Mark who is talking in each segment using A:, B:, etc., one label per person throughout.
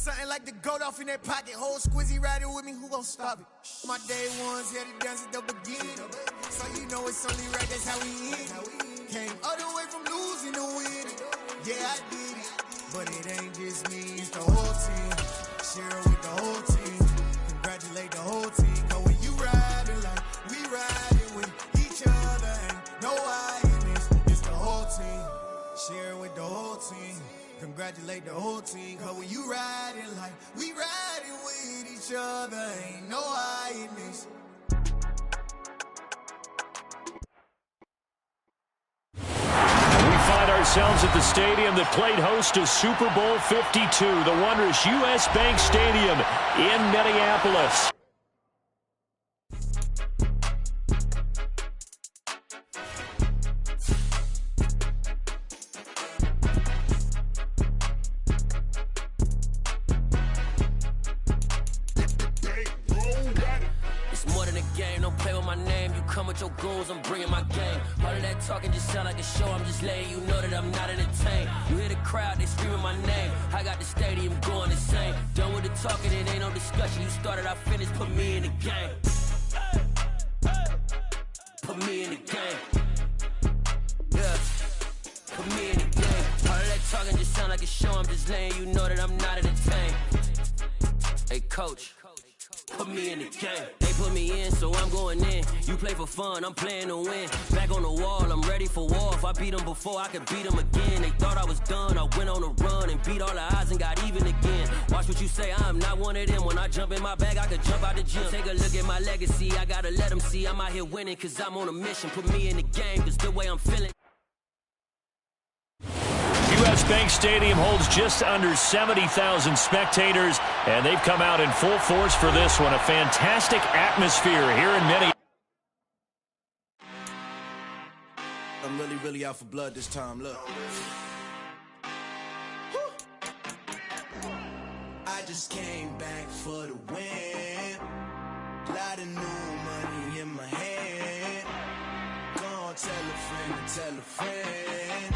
A: Something like the goat off in that pocket. Whole squizzy riding with me, who gon' stop it? My day ones here to dance at the beginning. So you know it's only right, that's how we end. Came all the way from losing to winning. Yeah, I did it. But it ain't just me, it's the whole team. Share with the whole team. Congratulate the whole team. Cause when you riding like we riding with each other, ain't no I in this. It's the whole team. Share with the whole team. Congratulate the whole team. Cause when you riding like we riding with each other, ain't no I in this.
B: We find ourselves at the stadium that played host to Super Bowl 52, the wondrous U.S. Bank Stadium in Minneapolis.
C: With your goons, I'm bringing my game. All of that talking just sound like a show. I'm just letting you know that I'm not entertained. You hear the crowd, they screaming my name. I got the stadium going insane. Done with the talking, it ain't no discussion. You started, I finished, put me in the game. Put me in the game. Yeah, put me in the game. All of that talking just sound like a show. I'm just letting you know that I'm not entertained. Hey, coach. Put me in the game. They put me in, so I'm going in. You play for fun, I'm playing to win. Back on the wall, I'm ready for war. If I beat them before, I could beat them again. They thought I was done, I went on a run and beat all the odds and got even again. Watch what you say, I'm not one of them. When I jump in my bag, I could jump out the gym. Take a look at my legacy, I gotta let them see I'm out here winning, cause I'm on a mission. Put me in the game, cause the way I'm feeling.
B: U.S. Bank Stadium holds just under 70,000 spectators, and they've come out in full force for this one. A fantastic atmosphere here in Minneapolis.
A: I'm really out for blood this time, look. I just came back for the win. Lot of new money in my hand. Gonna tell a friend and tell a friend.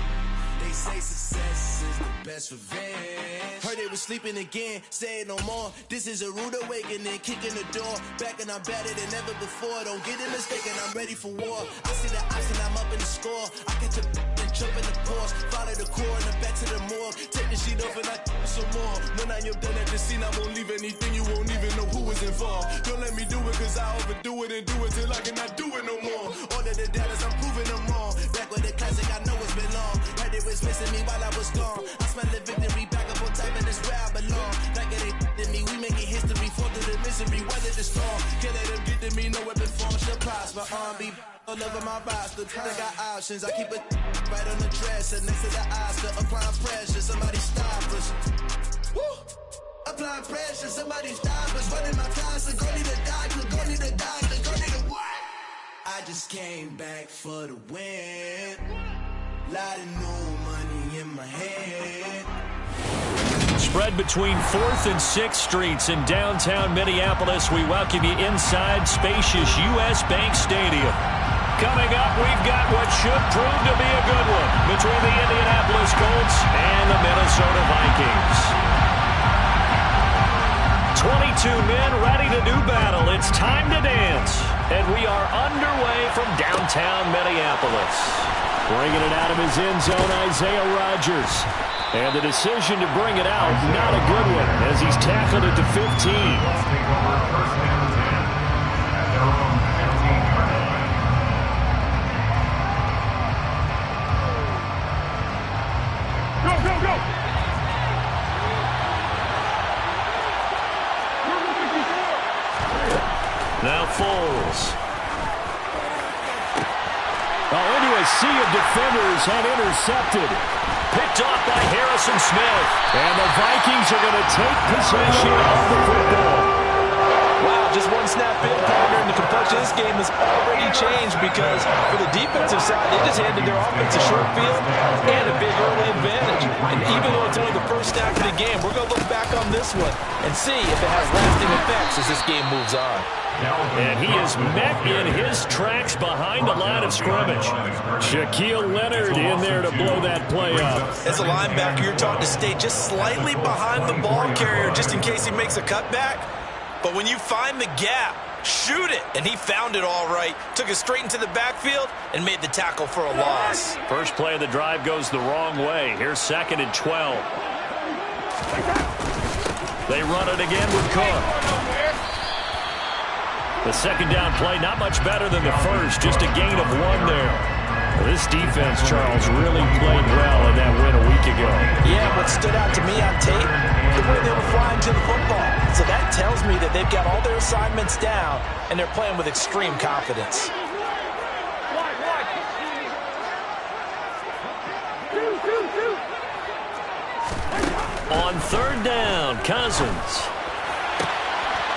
A: They say success is the best revenge. Heard they was sleeping again, say it no more. This is a rude awakening, kicking the door. Back and I'm better than ever before. Don't get it mistaken, I'm ready for war. I see the option, I'm up in the score. I catch a and jump in the course. Follow the core and the back to the morgue. Take the sheet off and I some more. When I am done at the scene, I won't leave anything. You won't even know who was involved. Don't let me do it, cause I overdo it and do it till I cannot do it no more. All of the data, I'm proving them wrong. Back with the classic, I know it's been long. Heard it was missing me while I was gone. I smell the victory, back up on time, and it's where I belong. Like it ain't to me, we making history, fall through the misery, weather the storm. Can't let them get to me, no weapon form shall prosper. R&B all over my roster, I got options. I keep it right on the dresser, next to the Oscar. Applying pressure, somebody stop us. Woo! Applying pressure, somebody stop us. Running my closet, go need a doctor, go need a doctor, go need a what? I just came back for the win. Lot of new money in my hand.
B: Spread between 4th and 6th Streets in downtown Minneapolis. We welcome you inside spacious U.S. Bank Stadium. Coming up, we've got what should prove to be a good one between the Indianapolis Colts and the Minnesota Vikings. 22 men ready to do battle. It's time to dance. And we are underway from downtown Minneapolis. Bringing it out of his end zone, Isaiah Rodgers. And the decision to bring it out, not a good one, as he's tackled it to 15. Now Foles. Into a sea of defenders and intercepted. Picked off by Harrison Smith. And the Vikings are going to take possession of the football. Wow,
D: just one snap in, partner, and the complexion of this game has already changed because for the defensive side, they just handed their offense a short field and a big early advantage. And even though it's only the first snap of the game, we're going to look back on this one and see if it has lasting effects as this game moves on.
B: And he is met in his tracks behind the line of scrimmage. Shaquille Leonard in there to blow that play up.
D: As a linebacker, you're taught to stay just slightly behind the ball carrier just in case he makes a cutback. But when you find the gap, shoot it. And he found it all right. Took it straight into the backfield and made the tackle for a loss.
B: First play of the drive goes the wrong way. Here's 2nd and 12. They run it again with Cook. The second down play, not much better than the first. Just a gain of 1 there. This defense, Charles, really played well in that win a week ago.
D: Yeah, what stood out to me on tape, the way they were flying to the football. So that tells me that they've got all their assignments down, and they're playing with extreme confidence.
B: On 3rd down, Cousins.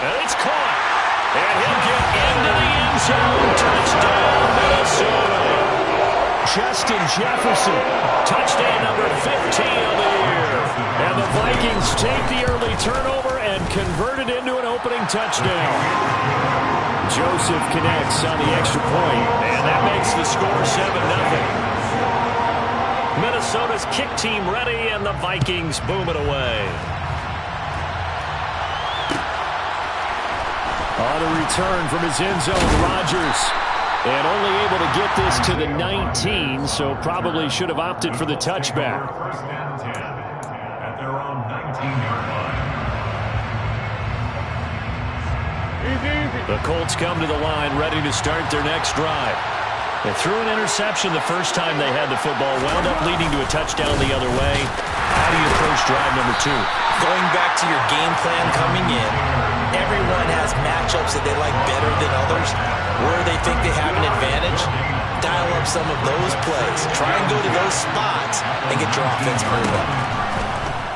B: And it's caught. And he'll get into the end zone. Touchdown, Minnesota. Justin Jefferson. Touchdown number 15 of the year. And the Vikings take the early turnover and convert it into an opening touchdown. Joseph connects on the extra point. And that makes the score 7-0. Minnesota's kick team ready, and the Vikings boom it away. On a return from his end zone, Rodgers. And only able to get this to the 19, so probably should have opted for the touchback.
E: First and 10 at their own 19-yard line.
B: The Colts come to the line ready to start their next drive. They threw an interception the first time they had the football, wound up leading to a touchdown the other way. How do you approach drive number 2?
D: Going back to your game plan coming in, everyone has matchups that they like better than others. Where they think they have an advantage, dial up some of those plays. Try and go to those spots and get your offense moving.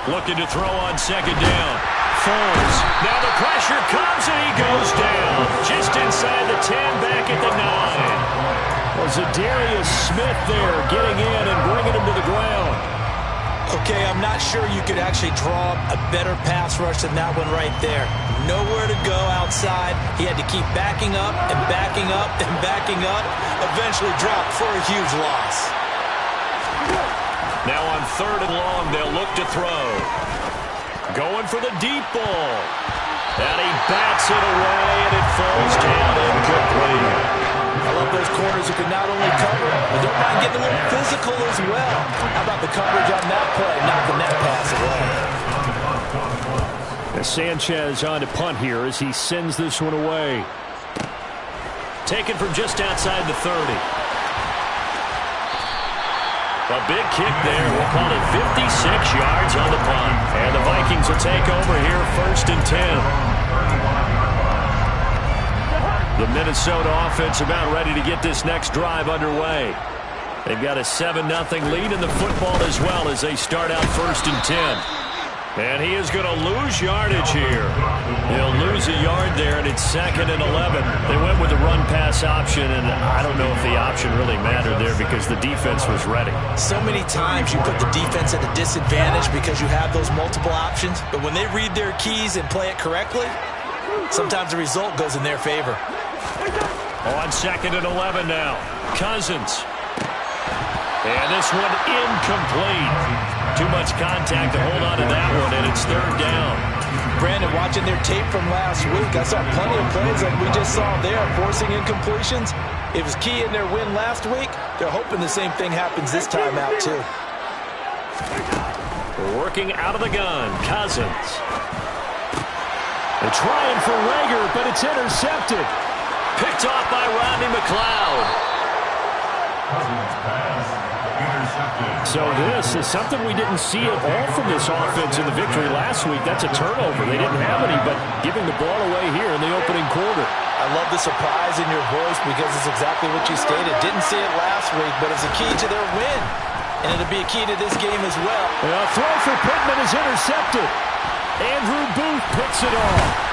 B: Looking to throw on 2nd down. Foles. Now the pressure comes and he goes down. Just inside the 10, back at the 9. Was Darius Smith there getting in and bringing him to the ground.
D: Okay, I'm not sure you could actually draw a better pass rush than that one right there. Nowhere to go outside. He had to keep backing up and backing up and backing up. Eventually dropped for a huge loss.
B: Now on 3rd and long, they'll look to throw. Going for the deep ball. And he bats it away, and it falls down incomplete.
D: I love those corners who can not only cover, but don't mind getting a little physical as well. How about the coverage on that play, knocking that pass away?
B: As Sanchez on to punt here as he sends this one away. Taken from just outside the 30. A big kick there. We'll call it 56 yards on the punt. And the Vikings will take over here 1st and 10. The Minnesota offense about ready to get this next drive underway. They've got a 7-0 lead in the football as well as they start out 1st and 10. And he is going to lose yardage here. He'll lose a yard there, and it's 2nd and 11. They went with the run-pass option, and I don't know if the option really mattered there because the defense was ready.
D: So many times you put the defense at a disadvantage because you have those multiple options, but when they read their keys and play it correctly, sometimes the result goes in their favor.
B: On 2nd and 11 now. Cousins. And this one incomplete. Too much contact to hold on to that one, and it's 3rd down.
D: Brandon, watching their tape from last week, I saw plenty of plays like we just saw there, forcing incompletions. It was key in their win last week. They're hoping the same thing happens this time out, too.
B: Working out of the gun, Cousins. They're trying for Rager, but it's intercepted. Picked off by Rodney McLeod. So this is something we didn't see at all from this offense in the victory last week. That's a turnover. They didn't have any, but giving the ball away here in the opening quarter.
D: I love the surprise in your voice because it's exactly what you stated. Didn't see it last week, but it's a key to their win. And it'll be a key to this game as well.
B: A throw for Pittman is intercepted. Andrew Booth picks it off.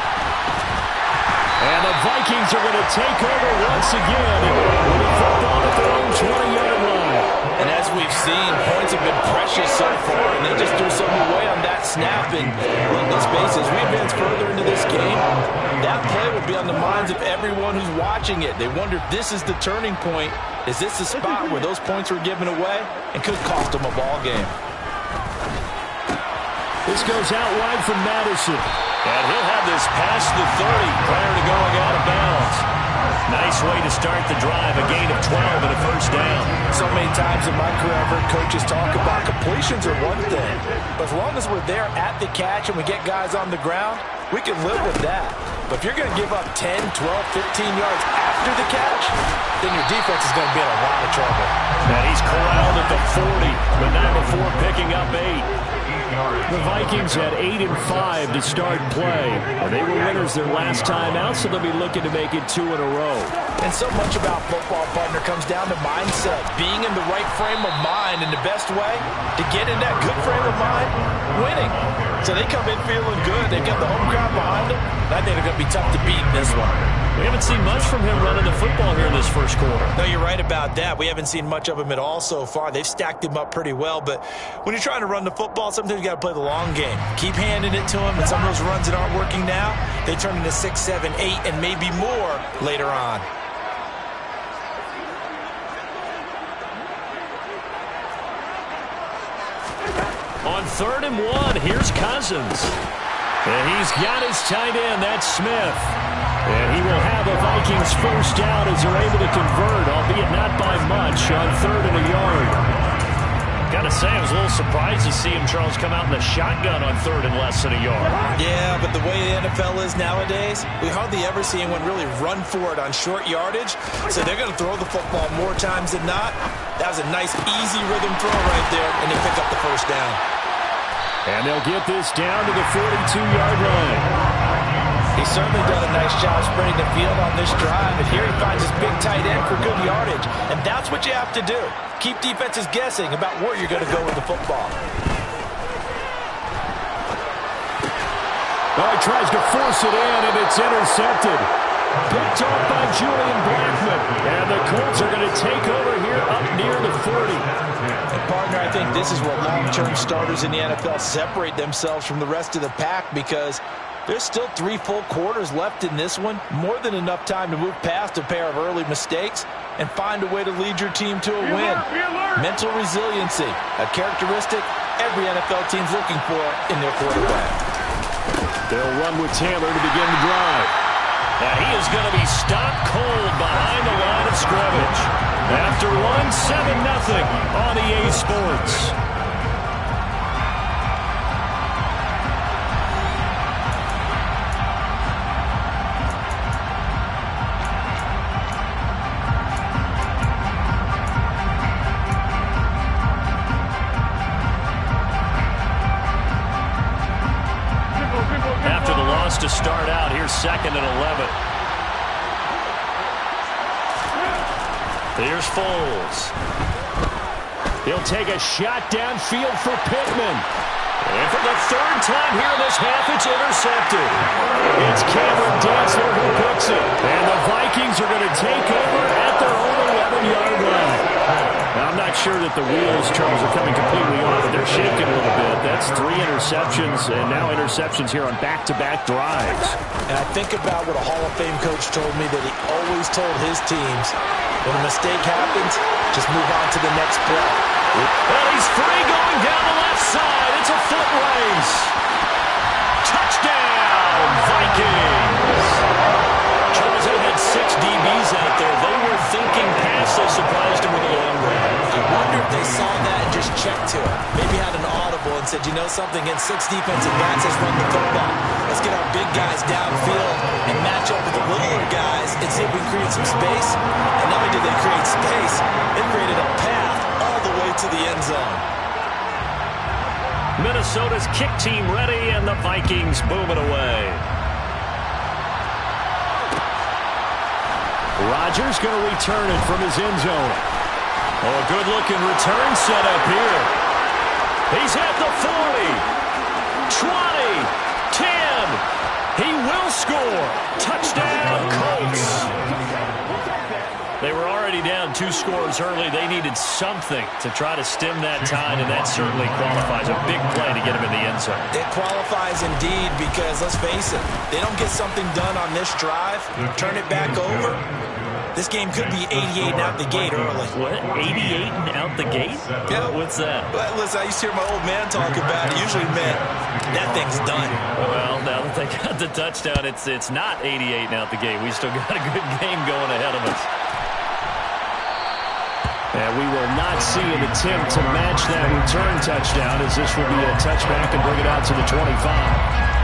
B: And the Vikings are going to take over once again with a football at their own 20-yard line.
D: And as we've seen, points have been precious so far, and they just threw something away on that snap. And let's face it, as we advance further into this game, that play will be on the minds of everyone who's watching it. They wonder if this is the turning point. Is this the spot where those points were given away and could cost them a ball game?
B: This goes out wide from Madison. And he'll have this past the 30 prior to going out of bounds. Nice way to start the drive, a gain of 12 and a first down.
D: So many times in my career, I've heard coaches talk about completions are one thing. But as long as we're there at the catch and we get guys on the ground, we can live with that. But if you're going to give up 10, 12, 15 yards after the catch, then your defense is going to be in a lot of trouble.
B: And he's corralled at the 40, but not before picking up 8. The Vikings had 8 and 5 to start play. And they were winners their last time out, so they'll be looking to make it 2 in a row.
D: And so much about football, partner, comes down to mindset. Being in the right frame of mind, and the best way to get in that good frame of mind, winning. So they come in feeling good. They've got the home crowd behind them. I think they're going to be tough to beat in this one.
B: We haven't seen much from him running the football here in this first quarter.
D: No, you're right about that. We haven't seen much of him at all so far. They've stacked him up pretty well. But when you're trying to run the football, sometimes you got to play the long game. Keep handing it to him, and some of those runs that aren't working now, they turn into 6, 7, 8, and maybe more later on.
B: On 3rd and 1, here's Cousins. And he's got his tight end, that's Smith. And he will have a Vikings first down as they're able to convert, albeit not by much, on 3rd and a yard. Gotta say, I was a little surprised to see him, Charles, come out in the shotgun on 3rd and less than a yard.
D: Yeah, but the way the NFL is nowadays, we hardly ever see anyone really run for it on short yardage. So they're going to throw the football more times than not. That was a nice, easy rhythm throw right there, and they pick up the first down.
B: And they'll get this down to the 42-yard line.
D: He's certainly done a nice job spreading the field on this drive, and here he finds his big tight end for good yardage. And that's what you have to do. Keep defenses guessing about where you're going to go with the football.
B: Oh, he tries to force it in, and it's intercepted. Picked off by Julian Blackman. And the Colts are going to take over here up near the 40.
D: And partner, I think this is where long-term starters in the NFL separate themselves from the rest of the pack, because there's still 3 full quarters left in this one. More than enough time to move past a pair of early mistakes and find a way to lead your team to a win. Mental resiliency, a characteristic every NFL team's looking for in their quarterback.
B: They'll run with Taylor to begin the drive. And he is going to be stopped cold behind the line of scrimmage. After one, 7-0 on EA Sports. After the loss to start out, here's 2nd and 11. Here's Foles. He'll take a shot downfield for Pittman. And for the 3rd time here in this half, it's intercepted. It's Cameron Dantzler who picks it. And the Vikings are going to take over at their own 11-yard line. Now, I'm not sure that the wheels, Charles, are coming completely off, but they're shaking a little bit. That's 3 interceptions, and now interceptions here on back-to-back drives.
D: And I think about what a Hall of Fame coach told me, that he always told his teams, when a mistake happens, just move on to the next play.
B: And he's free going down the left side. It's a foot race. Touchdown, Vikings. Charles, they had 6 DBs out there. They were thinking pass. They surprised him with a long run.
D: I wonder if they saw that and just checked to it. Maybe had an audible and said, you know something, against 6 defensive backs, let's run the football. Let's get our big guys downfield and match up with the littler guys and see if we can create some space. And not only did they create space, they created a path all the way to the end zone.
B: Minnesota's kick team ready, and the Vikings boom it away. Rodgers going to return it from his end zone. Oh, a good-looking return set up here. He's at the 40, 20, 10. He will score. Touchdown, 2 scores early. They needed something to try to stem that tide, and that certainly qualifies. A big play to get them in the end zone.
D: It qualifies indeed because, let's face it, they don't get something done on this drive, turn it back over. This game could be 88 and out the gate early.
B: What? 88 and out the gate?
D: Yeah.
B: What's that?
D: Well, listen, I used to hear my old man talk about it. Usually meant that thing's done.
B: Well, now that they got the touchdown, it's not 88 and out the gate. We still got a good game going ahead of us. And we will not see an attempt to match that return touchdown, as this will be a touchback and bring it out to the 25.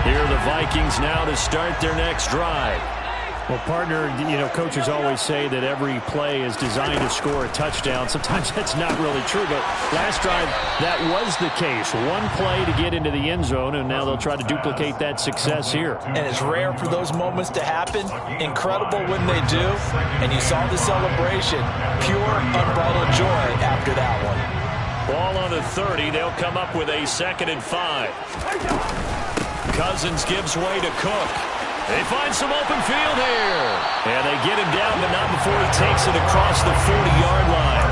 B: Here are the Vikings now to start their next drive. Well, partner, coaches always say that every play is designed to score a touchdown. Sometimes that's not really true, but last drive, that was the case. One play to get into the end zone, and now they'll try to duplicate that success here.
D: And it's rare for those moments to happen. Incredible when they do. And you saw the celebration. Pure, unbridled joy after that one.
B: Ball on the 30. They'll come up with a 2nd and 5. Cousins gives way to Cook. They find some open field here. And they get him down, but not before he takes it across the 40-yard line.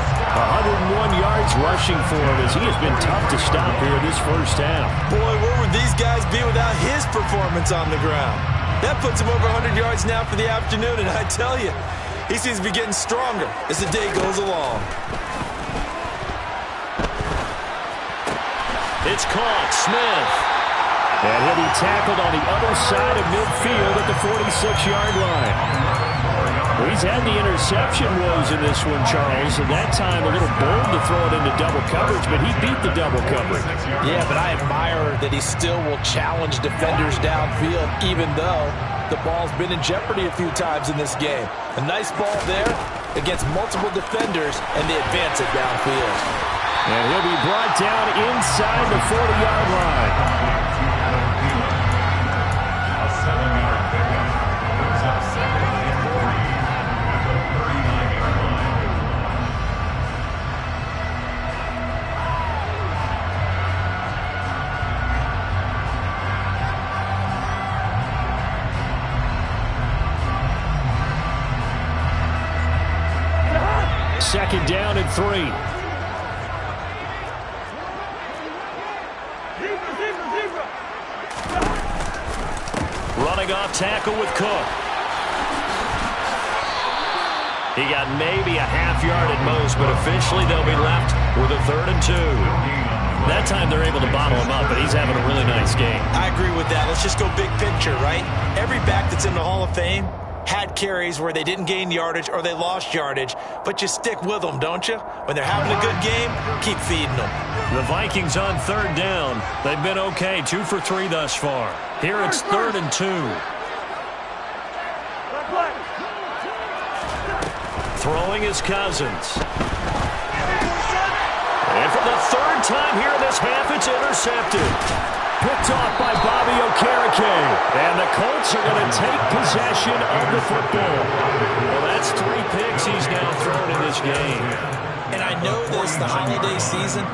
B: 101 yards rushing for him, as he has been tough to stop here this first half.
D: Boy, where would these guys be without his performance on the ground? That puts him over 100 yards now for the afternoon, and I tell you, he seems to be getting stronger as the day goes along.
B: It's caught. Smith. And he'll be tackled on the other side of midfield at the 46-yard line. Well, he's had the interception woes in this one, Charles, and that time a little bold to throw it into double coverage, but he beat the double coverage.
D: Yeah, but I admire that he still will challenge defenders downfield, even though the ball's been in jeopardy a few times in this game. A nice ball there against multiple defenders, and they advance it downfield.
B: And he'll be brought down inside the 40-yard line.
E: A 7-yard pickup. Brings up 2nd and 40 at the 39-yard line.
B: Second down and 3. Running off tackle with Cook. He got maybe a half yard at most, but officially they'll be left with a 3rd and 2. That time they're able to bottle him up, but he's having a really nice game.
D: I agree with that. Let's just go big picture, right? Every back that's in the Hall of Fame had carries where they didn't gain yardage or they lost yardage, but you stick with them, don't you? When they're having a good game, keep feeding them.
B: The Vikings on 3rd down. They've been okay, 2 for 3 thus far. Here it's 3rd and 2. Throwing is Cousins. And for the 3rd time here in this half, it's intercepted. Picked off by Bobby Okereke. And the Colts are going to take possession of the football. Well, that's 3 picks he's now thrown in this game.
D: And I know this, the holiday season,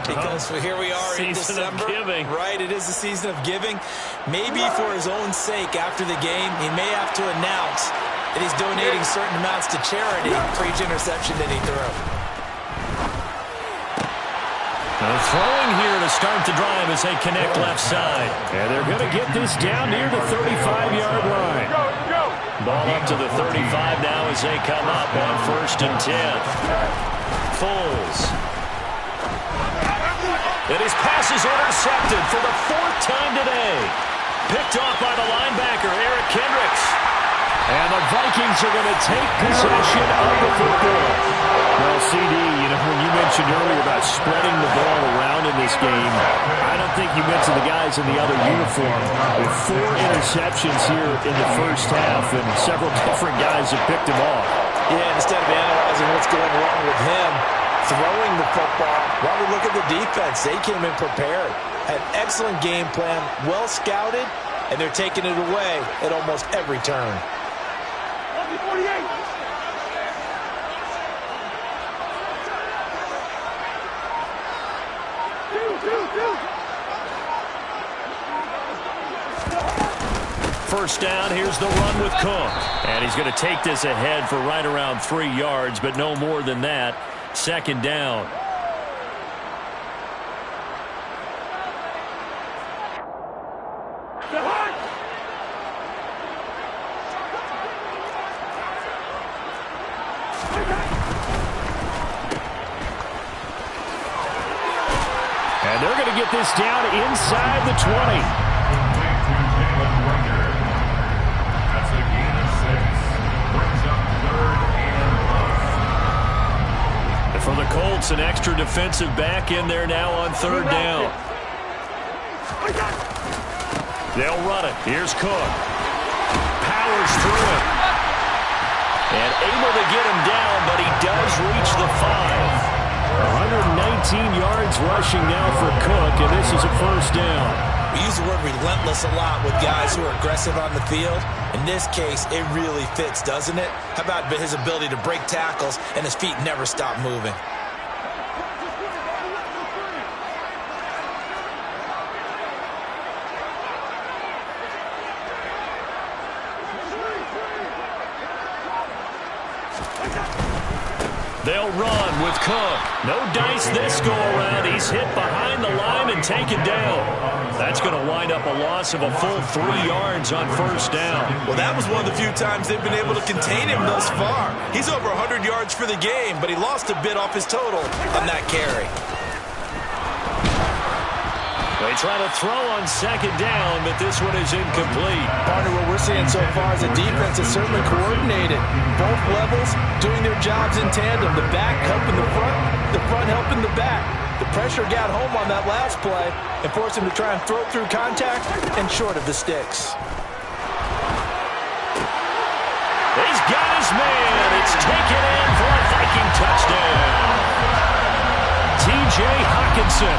D: because here we are in December.
B: Season of giving.
D: Right, it is the season of giving. Maybe for his own sake after the game, he may have to announce that he's donating certain amounts to charity for each interception that he threw.
B: Throwing here to start the drive as they connect left side. And they're going to get this down near the 35-yard line. Ball up to the 35 now as they come up on 1st and 10. Foles. And his pass is intercepted for the 4th time today. Picked off by the linebacker, Eric Kendricks. And the Vikings are going to take possession of the football. Well, CD, when you mentioned earlier about spreading the ball around in this game, I don't think you mentioned the guys in the other uniform. With 4 interceptions here in the first half, and several different guys have picked him off.
D: Yeah, instead of analyzing what's going wrong with him, throwing the football, while we look at the defense, they came in prepared. Had excellent game plan, well scouted, and they're taking it away at almost every turn.
F: 48.
B: first down. Here's the run with Cook. And he's going to take this ahead for right around 3 yards, but no more than that. Second down. And they're going to get this down inside the 20.
E: That's a gain of 6. Brings up 3rd and 1.
B: For the Colts, an extra defensive back in there now on 3rd down. They'll run it. Here's Cook. Powers through it. And able to get him down, but he does reach the 5. 119 yards rushing now for Cook, and this is a first down.
G: We use the word relentless a lot with guys who are aggressive on the field. In this case, it really fits, doesn't it? How about his ability to break tackles and his feet never stop moving?
B: They'll run with Cook. No dice this go-around. He's hit behind the line and taken down. That's going to wind up a loss of a full 3 yards on first down.
G: Well, that was one of the few times they've been able to contain him thus far. He's over 100 yards for the game, but he lost a bit off his total on that carry.
B: They try to throw on second down, but this one is incomplete.
G: Partner, what we're seeing so far is a defense is certainly coordinated. Both levels doing their jobs in tandem. The back helping the front helping the back. The pressure got home on that last play and forced him to try and throw through contact and short of the sticks.
B: He's got his man. It's taken in for a Viking touchdown. T.J. Hawkinson,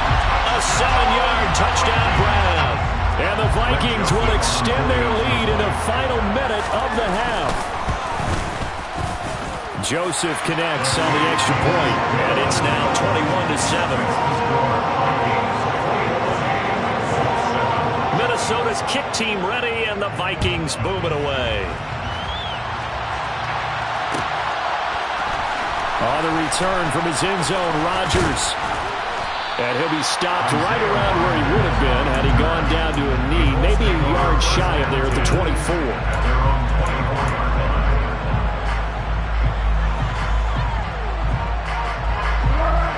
B: a 7-yard touchdown grab. And the Vikings will extend their lead in the final minute of the half. Joseph connects on the extra point, and it's now 21-7. Minnesota's kick team ready, and the Vikings boom it away. On the return from his end zone, Rodgers. And he'll be stopped right around where he would have been had he gone down to a knee, maybe a yard shy of there at the 24.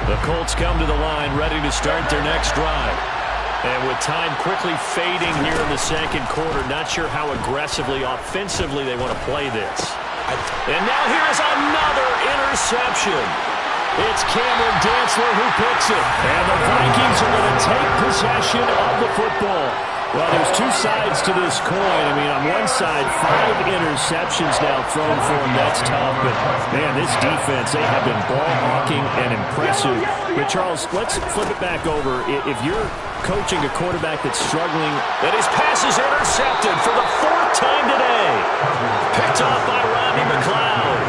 B: The Colts come to the line, ready to start their next drive. And with time quickly fading here in the second quarter, not sure how aggressively, offensively they want to play this. And now here's another interception. It's Cameron Dantzler who picks it. And the Vikings are going to take possession of the football. Well, there's two sides to this coin. I mean, on one side, 5 interceptions now thrown for him. That's tough. But, man, this defense, they have been ball-hawking and impressive. But, Charles, let's flip it back over. If you're coaching a quarterback that's struggling, and his pass is intercepted for the 4th time today. Picked off by Rodney McLeod.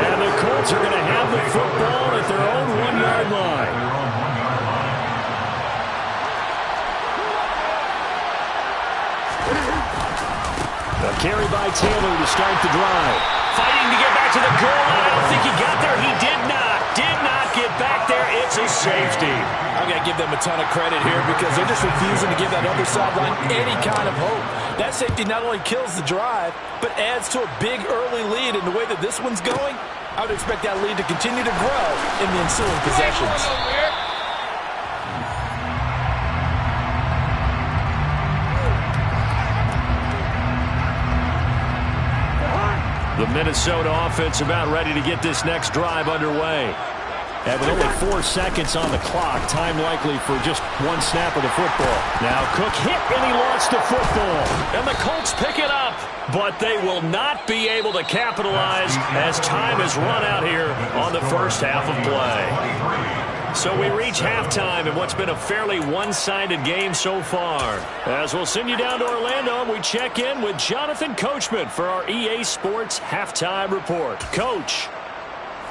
B: And the Colts are going to have the football at their own 1-yard line. A carry by Taylor to start the drive. Fighting to get back to the goal line. I don't think he got there. He did not get back there. It's a safety.
G: I'm going to give them a ton of credit here because they're just refusing to give that other sideline any kind of hope. That safety not only kills the drive, but adds to a big early lead. In the way that this one's going, I would expect that lead to continue to grow in the ensuing possessions.
B: The Minnesota offense about ready to get this next drive underway. And with only 4 seconds on the clock, time likely for just one snap of the football. Now Cook hit and he lost the football. And the Colts pick it up. But they will not be able to capitalize as time has run out here on the first half of play. So we reach halftime in what's been a fairly one-sided game so far. As we'll send you down to Orlando, and we check in with Jonathan Coachman for our EA Sports Halftime Report. Coach.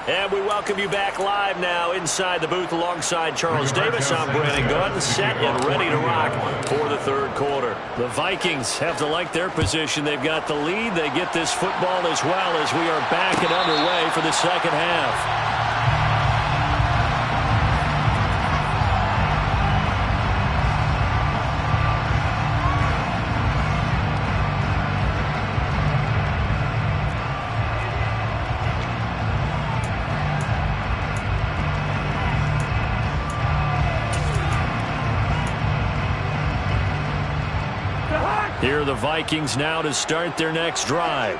B: And we welcome you back live now inside the booth alongside Charles Davis. I'm Brandon Gunn, set and ready to rock for the third quarter. The Vikings have to like their position. They've got the lead. They get this football as well as we are back and underway for the second half. Here are the Vikings now to start their next drive.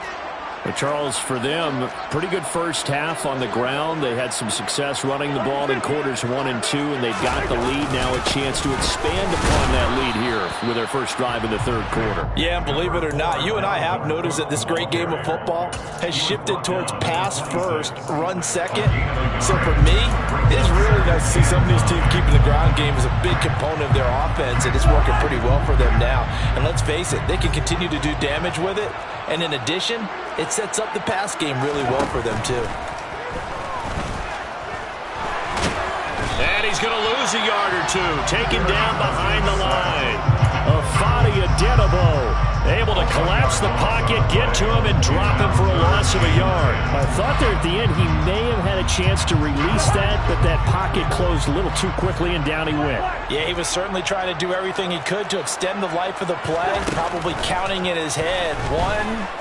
B: Well, Charles, for them, pretty good first half on the ground. They had some success running the ball in quarters 1 and 2, and they've got the lead now, a chance to expand upon that lead here with their first drive in the third quarter.
G: Yeah, and believe it or not, you and I have noticed that this great game of football has shifted towards pass first, run second. So for me, it is really nice to see some of these teams keeping the ground game as a big component of their offense, and it's working pretty well for them now. And let's face it, they can continue to do damage with it. And in addition, it sets up the pass game really well for them, too.
B: And he's going to lose a yard or two. Taken down behind the line. Afadi Adenabo able to collapse the pocket, get to him, and drop him for a loss of a yard.
H: I thought there at the end he may have had a chance to release that, but that pocket closed a little too quickly, and down he went.
G: Yeah, he was certainly trying to do everything he could to extend the life of the play, probably counting in his head 1,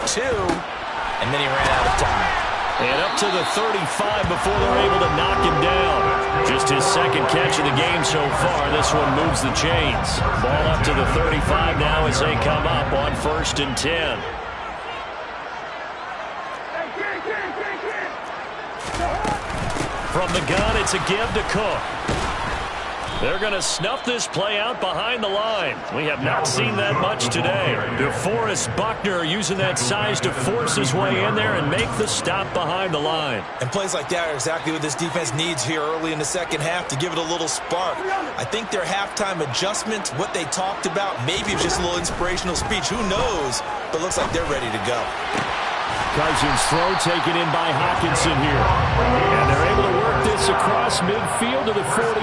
G: 2, and then he ran out of time.
B: And up to the 35 before they're able to knock him down. Just his second catch of the game so far. This one moves the chains. Ball up to the 35 now as they come up on 1st and 10. From the gun, it's a give to Cook. They're going to snuff this play out behind the line. We have not seen that much today. DeForest Buckner using that size to force his way in there and make the stop behind the line.
I: And plays like that are exactly what this defense needs here early in the second half to give it a little spark. I think their halftime adjustments, what they talked about, maybe it was just a little inspirational speech. Who knows? But looks like they're ready to go.
B: Cousins' throw taken in by Hockenson here. And they're able to work this across midfield to the 48.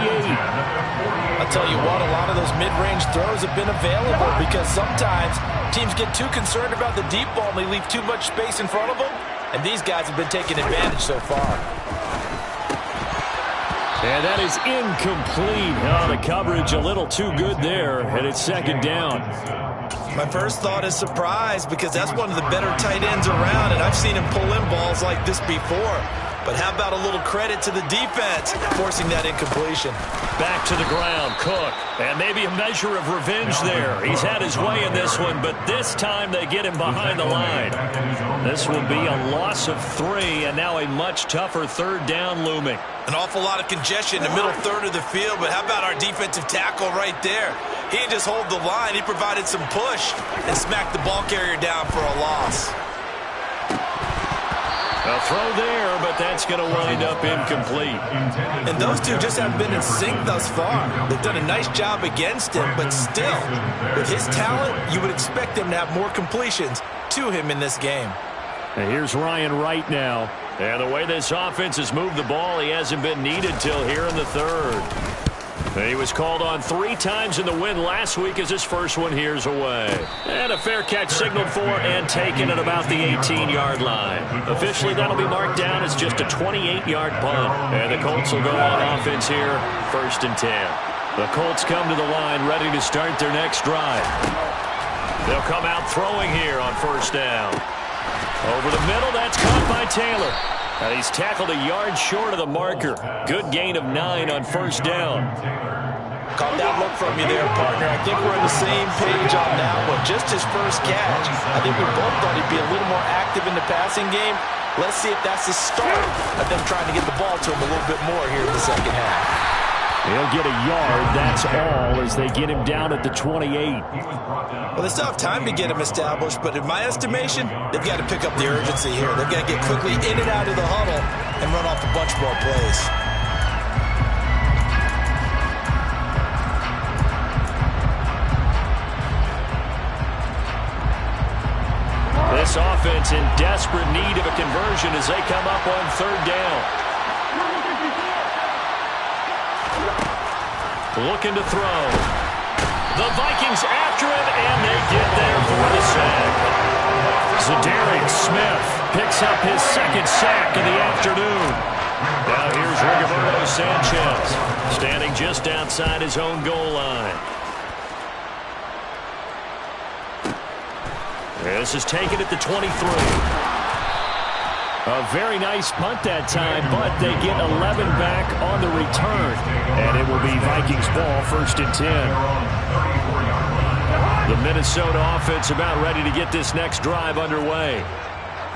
G: I'll tell you what, a lot of those mid-range throws have been available because sometimes teams get too concerned about the deep ball and they leave too much space in front of them. And these guys have been taking advantage so far.
B: And that is incomplete. Oh, the coverage a little too good there, and it's second down.
I: My first thought is surprise because that's one of the better tight ends around, and I've seen him pull in balls like this before. But how about a little credit to the defense forcing that incompletion?
B: Back to the ground, Cook. And maybe a measure of revenge there. He's had his way in this one, but this time they get him behind the line. This will be a loss of 3, and now a much tougher third down looming.
I: An awful lot of congestion in the middle third of the field, but how about our defensive tackle right there? He didn't just hold the line, he provided some push and smacked the ball carrier down for a loss.
B: A throw there, but that's going to wind up incomplete.
I: And those two just haven't been in sync thus far. They've done a nice job against him, but still, with his talent, you would expect them to have more completions to him in this game.
B: And here's Ryan Wright now. And the way this offense has moved the ball, he hasn't been needed till here in the third. He was called on 3 times in the win last week as his first one here's away. And a fair catch signaled for and taken at about the 18-yard line. Officially, that'll be marked down as just a 28-yard punt. And the Colts will go on offense here, 1st and 10. The Colts come to the line ready to start their next drive. They'll come out throwing here on 1st down. Over the middle, that's caught by Taylor. And he's tackled a yard short of the marker. Good gain of 9 on 1st down.
G: Caught that look from you there, partner. I think we're on the same page on that one. Just his first catch. I think we both thought he'd be a little more active in the passing game. Let's see if that's the start of them trying to get the ball to him a little bit more here in the second half.
B: He'll get a yard, that's all, as they get him down at the 28.
I: Well, they still have time to get him established, but in my estimation, they've got to pick up the urgency here. They've got to get quickly in and out of the huddle and run off a bunch more plays.
B: This offense in desperate need of a conversion as they come up on 3rd down. looking to throw. The Vikings after it, and they get there for the sack. Zadarius Smith picks up his second sack of the afternoon. Now here's Rigoberto Sanchez, standing just outside his own goal line. This is taken at the 23. A very nice punt that time, but they get 11 back on the return. And it will be Vikings ball, 1st and 10. The Minnesota offense about ready to get this next drive underway.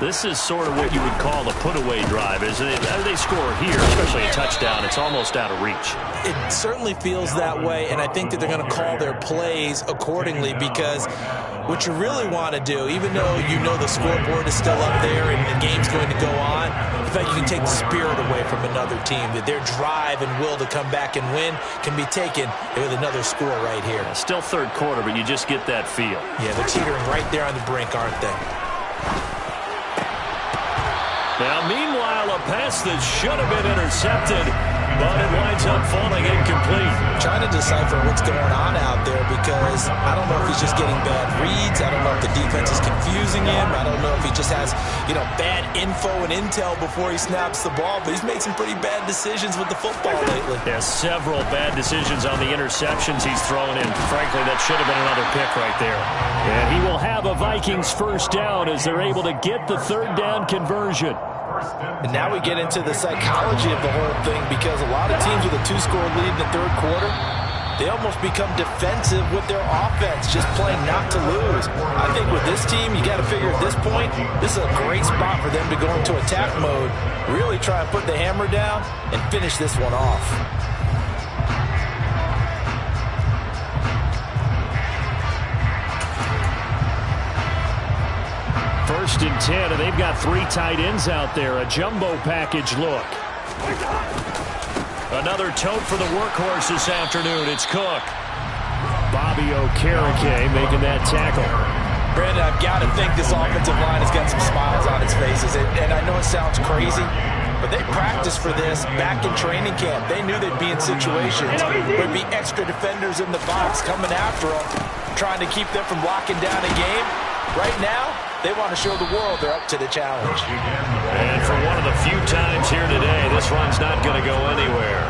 B: This is sort of what you would call a put-away drive, isn't it? They score here, especially a touchdown. It's almost out of reach.
G: It certainly feels that way, and I think that they're going to call their plays accordingly, because what you really want to do, even though you know the scoreboard is still up there and the game's going to go on, in fact, you can take the spirit away from another team, that their drive and will to come back and win can be taken with another score right here.
B: Still third quarter, but you just get that feel.
G: Yeah, they're teetering right there on the brink, aren't they?
B: Now, meanwhile, a pass that should have been intercepted, but it winds up falling incomplete.
G: Trying to decipher what's going on out there, because I don't know if he's just getting bad reads. I don't know if the defense is confusing him. I don't know if he just has, bad info and intel before he snaps the ball, but he's made some pretty bad decisions with the football lately.
B: Yeah, several bad decisions on the interceptions he's thrown in. Frankly, that should have been another pick right there. And he will have a Vikings first down as they're able to get the third down conversion.
G: And now we get into the psychology of the whole thing, because a lot of teams with a 2-score lead in the third quarter, they almost become defensive with their offense, just playing not to lose. I think with this team, you got to figure at this point, this is a great spot for them to go into attack mode, really try and put the hammer down and finish this one off.
B: 1st and 10, and they've got 3 tight ends out there. A jumbo package look. Another tote for the workhorse this afternoon. It's Cook. Bobby Okereke making that tackle.
G: Brandon, I've got to think this offensive line has got some smiles on its faces. And I know it sounds crazy, but they practiced for this back in training camp. They knew they'd be in situations where there'd be extra defenders in the box coming after them, trying to keep them from locking down a game. Right now, they want to show the world they're up to the challenge.
B: And for one of the few times here today, this run's not going to go anywhere.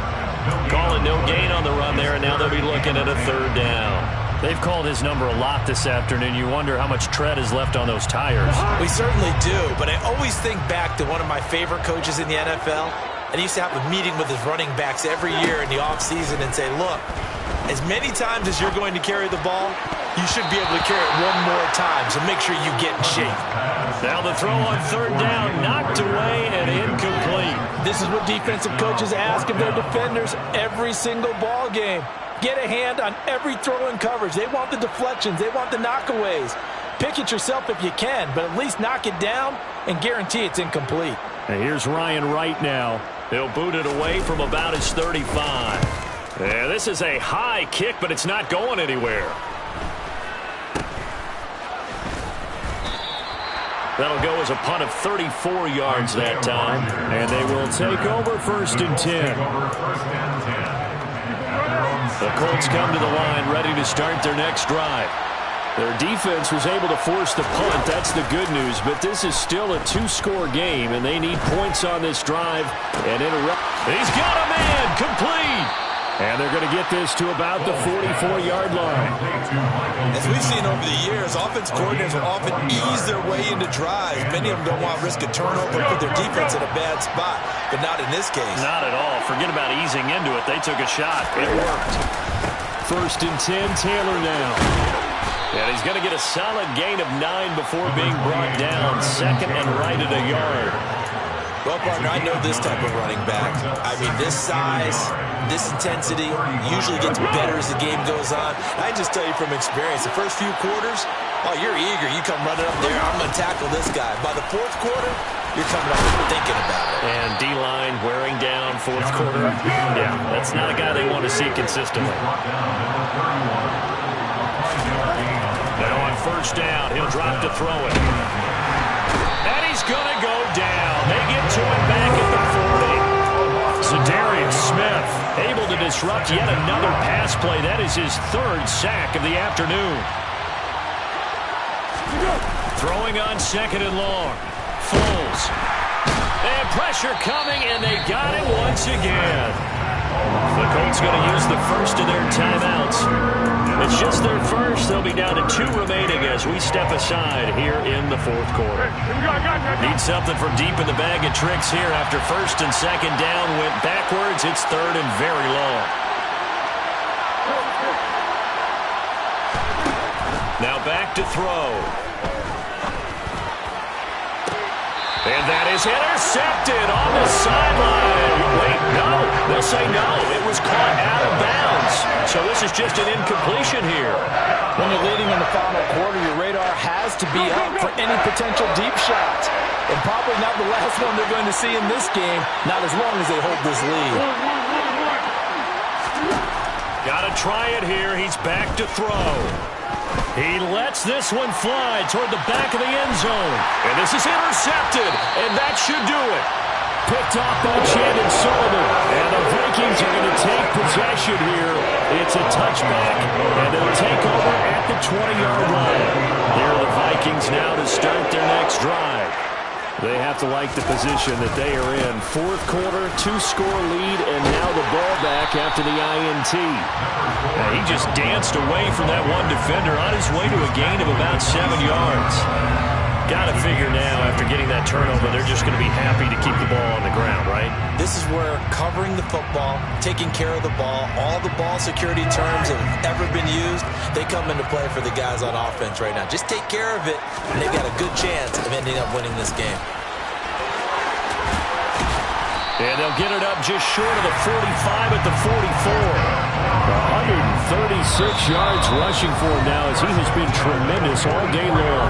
B: Calling no gain on the run there, and now they'll be looking at a third down. They've called his number a lot this afternoon. You wonder how much tread is left on those tires.
G: We certainly do, but I always think back to one of my favorite coaches in the NFL, and he used to have a meeting with his running backs every year in the offseason and say, look, as many times as you're going to carry the ball, you should be able to carry it one more time, so make sure you get in shape.
B: Now the throw on third down, knocked away and incomplete.
G: This is what defensive coaches ask of their defenders every single ball game. Get a hand on every throw in coverage. They want the deflections. They want the knockaways. Pick it yourself if you can, but at least knock it down and guarantee it's incomplete.
B: And here's Ryan Wright now. He'll boot it away from about his 35. Yeah, this is a high kick, but it's not going anywhere. That'll go as a punt of 34 yards that time. And they will take over 1st and 10. The Colts come to the line ready to start their next drive. Their defense was able to force the punt. That's the good news. But this is still a 2-score game, and they need points on this drive. And he's got a man complete. And they're going to get this to about the 44-yard line.
I: As we've seen over the years, offense coordinators will often ease their way into drives. Many of them don't want to risk a turnover and put their defense in a bad spot, but not in this case.
B: Not at all. Forget about easing into it. They took a shot. It worked. 1st and 10, Taylor now. And he's going to get a solid gain of 9 before being brought down. 2nd and right at a yard.
G: Well, partner, I know this type of running back. I mean, this size, this intensity usually gets better as the game goes on. I just tell you from experience, the first few quarters, oh, you're eager. You come running up there, I'm going to tackle this guy. By the 4th quarter, you're coming up and thinking about it.
B: And D-line wearing down 4th quarter. Yeah, that's not a guy they want to see consistently. Now on 1st down, he'll drop to throw it. And he's going to go down. They get to him back at the 40. Zadarius Smith able to disrupt yet another pass play. That is his third sack of the afternoon. Throwing on second and long. Foles. And pressure coming, and they got him once again. The Colts going to use the first of their timeouts. It's just their first. They'll be down to 2 remaining as we step aside here in the fourth quarter. Need something from deep in the bag of tricks here after first and second down. Went backwards. It's third and very long. Now back to throw. And that is intercepted on the sideline. Wait, no. They'll say no. It was caught out of bounds. So this is just an incompletion here.
G: When you're leading in the final quarter, your radar has to be up for any potential deep shots. And probably not the last one they're going to see in this game, not as long as they hold this lead.
B: Got to try it here. He's back to throw. He lets this one fly toward the back of the end zone. And this is intercepted, and that should do it. Picked off by Chandon Sullivan. And the Vikings are going to take possession here. It's a touchback, and they'll take over at the 20-yard line. Here are the Vikings now to start their next drive. They have to like the position that they are in. Fourth quarter, 2-score lead, and now the ball back after the INT. Now, he just danced away from that one defender on his way to a gain of about 7 yards. Got to figure now, after getting that turnover, they're just going to be happy to keep the ball on the ground, right?
I: This is where covering the football, taking care of the ball, all the ball security terms that have ever been used, they come into play for the guys on offense right now. Just take care of it, and they've got a good chance of ending up winning this game.
B: And they'll get it up just short of the 45 at the 44. 136 yards rushing for him now as he has been tremendous all day long.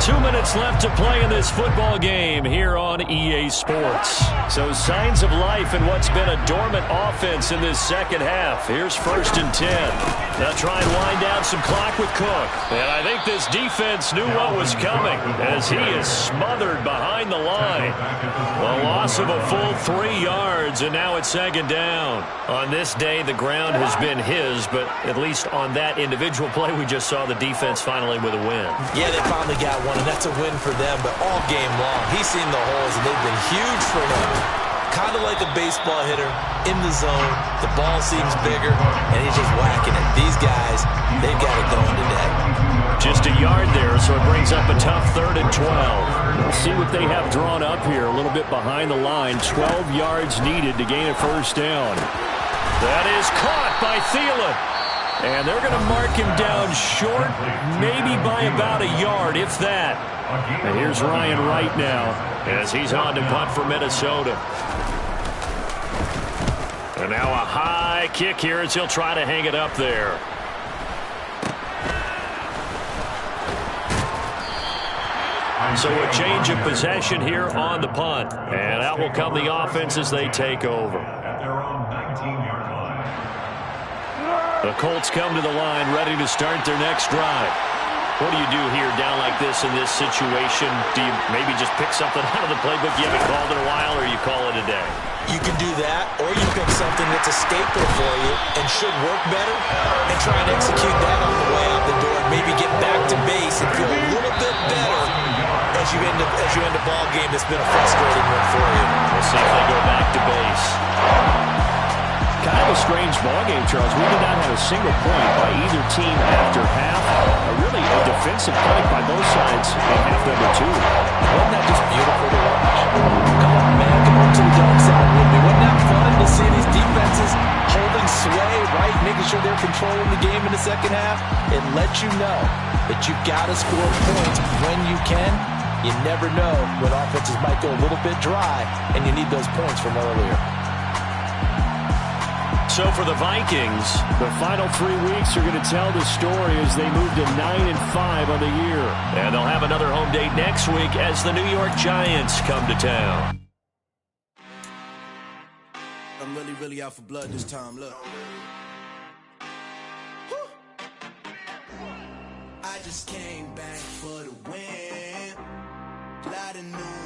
B: 2 minutes left to play in this football game here on EA Sports. So signs of life in what's been a dormant offense in this second half. Here's first and 10. They'll try and wind down some clock with Cook. And I think this defense knew what was coming as he is smothered behind the line. A loss of a full 3 yards, and now it's second down. On this day, the ground has been his, but at least on that individual play, we just saw the defense finally with a win.
I: Yeah, they finally got one, and that's a win for them, but all game long, he's seen the holes, and they've been huge for him. Kind of like a baseball hitter in the zone. The ball seems bigger, and he's just whacking it. These guys, they've got it going today.
B: Just a yard there, so it brings up a tough 3rd and 12. We'll see what they have drawn up here. A little bit behind the line. 12 yards needed to gain a first down. That is caught by Thielen. And they're going to mark him down short, maybe by about a yard, if that. And here's Ryan Wright now as he's on to punt for Minnesota. And now a high kick here as he'll try to hang it up there. So a change of possession here on the punt. And out will come the offense as they take over.
E: At their own 19-yard line.
B: The Colts come to the line ready to start their next drive. What do you do here down like this in this situation? Do you maybe just pick something out of the playbook you haven't called in a while, or you call it a day?
I: You can do that, or you pick something that's a staple for you and should work better and try and execute that on the way out the door and maybe get back to base and feel a little bit better as you end a ball game that's been a frustrating one for you.
B: We'll see if they go back to base. Kind of a strange ball game, Charles. We did not have a single point by either team after half. Really a defensive point by both sides in half number 2.
G: Wasn't that just beautiful to watch? Come on, man. Come on to the dark side with me. Wasn't that fun to see these defenses holding sway, right? Making sure they're controlling the game in the second half? It lets you know that you've got to score points when you can. You never know when offenses might go a little bit dry, and you need those points from earlier.
B: So for the Vikings, the final 3 weeks are going to tell the story as they move to 9-5 on the year. And they'll have another home date next week as the New York Giants come to town.
A: I'm really out for blood this time, look. I just came back for the win. Lot of new